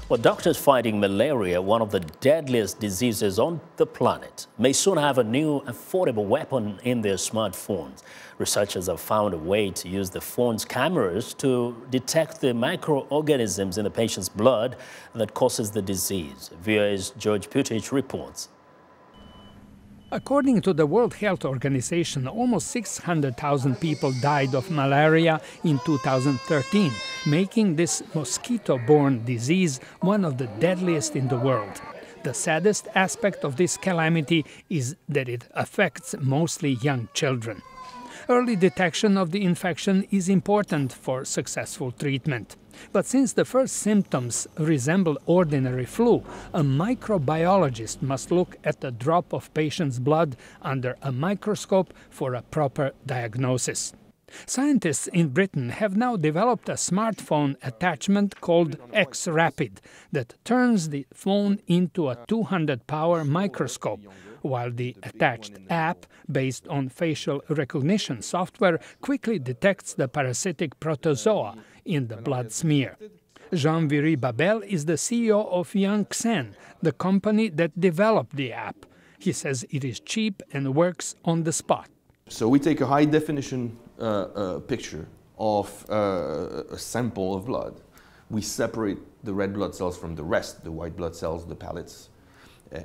Well, doctors fighting malaria, one of the deadliest diseases on the planet, may soon have a new affordable weapon in their smartphones. Researchers have found a way to use the phone's cameras to detect the microorganisms in the patient's blood that causes the disease. VOA's George Putic reports. According to the World Health Organization, almost 600,000 people died of malaria in 2013, making this mosquito-borne disease one of the deadliest in the world. The saddest aspect of this calamity is that it affects mostly young children. Early detection of the infection is important for successful treatment. But since the first symptoms resemble ordinary flu, a microbiologist must look at a drop of patient's blood under a microscope for a proper diagnosis. Scientists in Britain have now developed a smartphone attachment called X-Rapid that turns the phone into a 200-power microscope, while the attached app, based on facial recognition software, quickly detects the parasitic protozoa in the blood smear. Jean-Viry Babel is the CEO of Yangtze, the company that developed the app. He says it is cheap and works on the spot. So we take a high-definition picture of a sample of blood. We separate the red blood cells from the rest, the white blood cells, the pellets,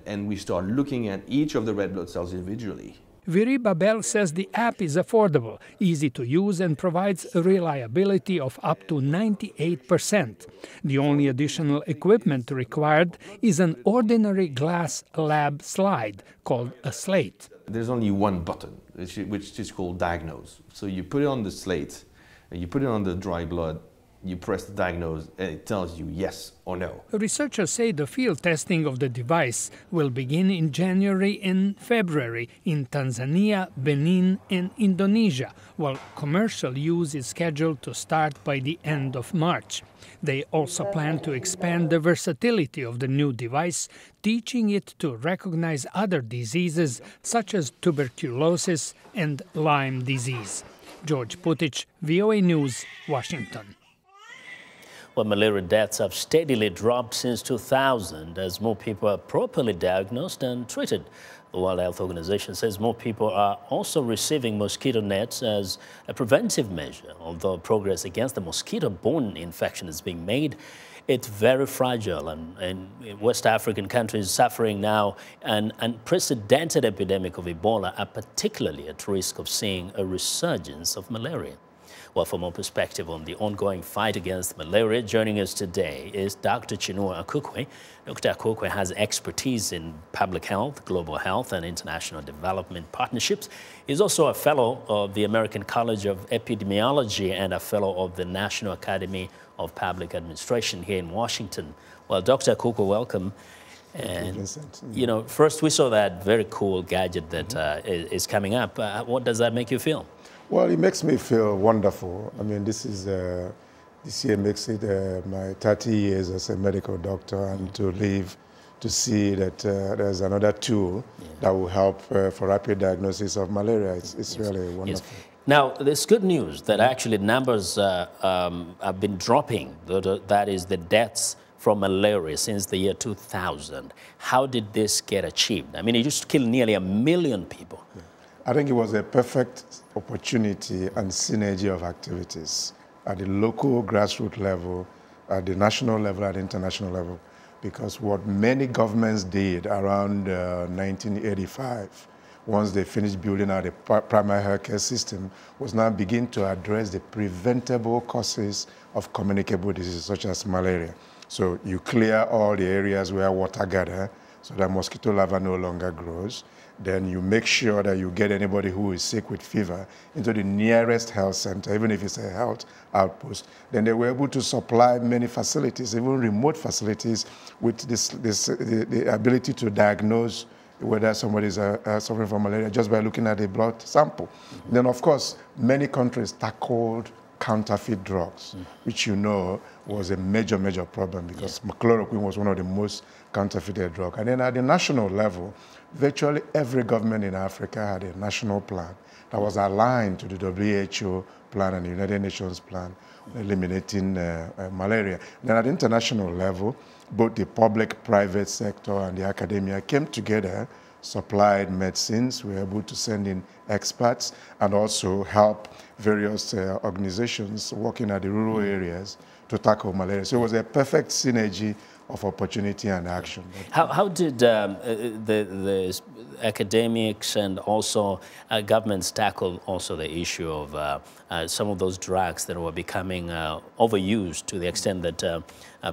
and we start looking at each of the red blood cells individually. Viry Babel says the app is affordable, easy to use, and provides a reliability of up to 98%. The only additional equipment required is an ordinary glass lab slide called a slate. There's only one button, which is called diagnose. So you put it on the slate, and you put it on the dry blood, you press the diagnose, and it tells you yes or no. Researchers say the field testing of the device will begin in January and February in Tanzania, Benin, and Indonesia, while commercial use is scheduled to start by the end of March. They also plan to expand the versatility of the new device, teaching it to recognize other diseases such as tuberculosis and Lyme disease. George Putic, VOA News, Washington. Well, malaria deaths have steadily dropped since 2000 as more people are properly diagnosed and treated. The World Health Organization says more people are also receiving mosquito nets as a preventive measure. Although progress against the mosquito-borne infection is being made, it's very fragile, and West African countries suffering now an unprecedented epidemic of Ebola are particularly at risk of seeing a resurgence of malaria. Well, for more perspective on the ongoing fight against malaria, joining us today is Dr. Chinua Akukwe. Dr. Akukwe has expertise in public health, global health, and international development partnerships. He's also a fellow of the American College of Epidemiology and a fellow of the National Academy of Public Administration here in Washington. Well, Dr. Akukwe, welcome. And, Vincent. You know, first we saw that very cool gadget that is coming up. What does that make you feel? Well, it makes me feel wonderful. I mean, this year makes it my 30 years as a medical doctor, and to live to see that there's another tool that will help for rapid diagnosis of malaria. It's really wonderful. Yes. Now, there's good news that actually numbers have been dropping. That is the deaths from malaria since the year 2000. How did this get achieved? I mean, it used to kill nearly 1 million people. Yeah. I think it was a perfect opportunity and synergy of activities at the local grassroots level, at the national level, at the international level, because what many governments did around 1985, once they finished building out a primary health care system, was now begin to address the preventable causes of communicable diseases such as malaria. So you clear all the areas where water gather so that mosquito larvae no longer grows. Then you make sure that you get anybody who is sick with fever into the nearest health center, even if it's a health outpost. Then they were able to supply many facilities, even remote facilities, with the ability to diagnose whether somebody is suffering from malaria just by looking at a blood sample. Then, of course, many countries tackled counterfeit drugs, which you know was a major problem because chloroquine was one of the most counterfeited drugs. And then at the national level, virtually every government in Africa had a national plan that was aligned to the WHO plan and the United Nations plan eliminating malaria. Then at the international level, both the public, private sector and the academia came together, supplied medicines, we were able to send in experts and also help various organizations working at the rural areas to tackle malaria. So it was a perfect synergy of opportunity and action. How did the academics and also governments tackle also the issue of some of those drugs that were becoming overused to the extent that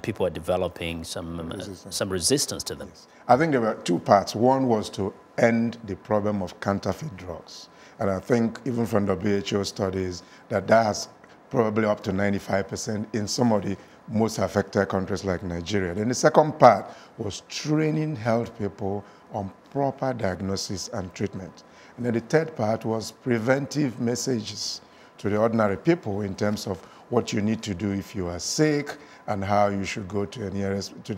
people are developing some resistance to them? Yes. I think there were two parts. One was to end the problem of counterfeit drugs. And I think even from WHO studies that has probably up to 95% in some of the most affected countries like Nigeria. Then the second part was training health people on proper diagnosis and treatment. And then the third part was preventive messages to the ordinary people in terms of what you need to do if you are sick and how you should go to the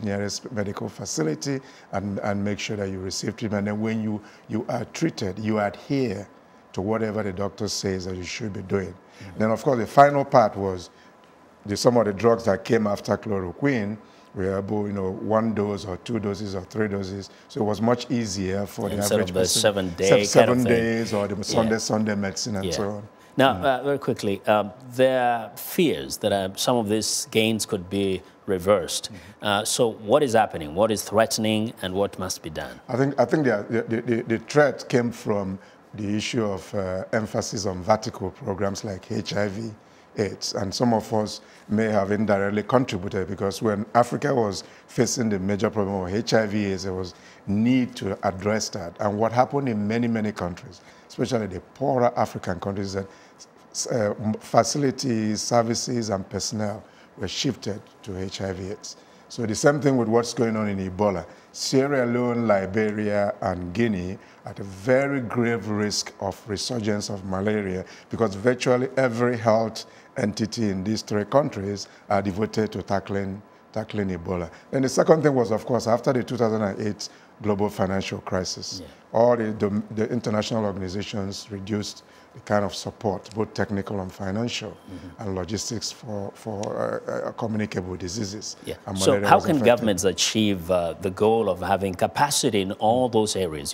nearest medical facility and make sure that you receive treatment. And when you are treated, you adhere to whatever the doctor says that you should be doing. Mm-hmm. Then, of course, the final part was some of the drugs that came after chloroquine were able, 1 dose or 2 doses or 3 doses. So it was much easier for the average person. 7 days, seven days or the Sunday medicine and so on. Now, very quickly, there are fears that some of these gains could be reversed. So what is happening? What is threatening and what must be done? I think the threat came from the issue of emphasis on vertical programs like HIV/AIDS, and some of us may have indirectly contributed because when Africa was facing the major problem of HIV/AIDS, there was need to address that. And what happened in many, many countries, especially the poorer African countries, that facilities, services, and personnel were shifted to HIV/AIDS. So the same thing with what's going on in Ebola. Sierra Leone, Liberia, and Guinea at a very grave risk of resurgence of malaria because virtually every health entity in these 3 countries are devoted to tackling Ebola. And the second thing was, of course, after the 2008 global financial crisis, all the international organizations reduced the kind of support, both technical and financial, and logistics for communicable diseases. So how can governments achieve the goal of having capacity in all those areas,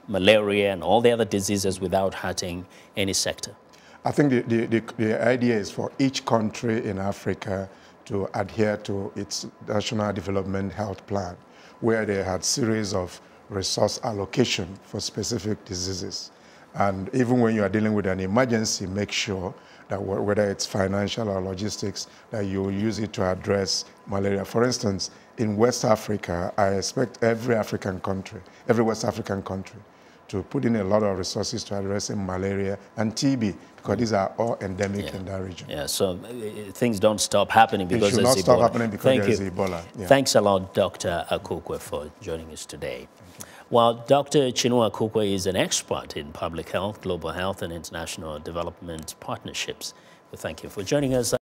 malaria and all the other diseases without hurting any sector? I think the idea is for each country in Africa to adhere to its national development health plan, where they had series of resource allocation for specific diseases. And even when you are dealing with an emergency, make sure that whether it's financial or logistics, that you use it to address malaria. For instance, in West Africa, I expect every West African country to put in a lot of resources to addressing malaria and TB, because these are all endemic in that region. So things don't stop happening because there's Ebola. It should not stop happening because there's Ebola. Thanks a lot, Dr. Akukwe, for joining us today. While Dr. Chinua Akukwe is an expert in public health, global health, and international development partnerships, we thank you for joining us.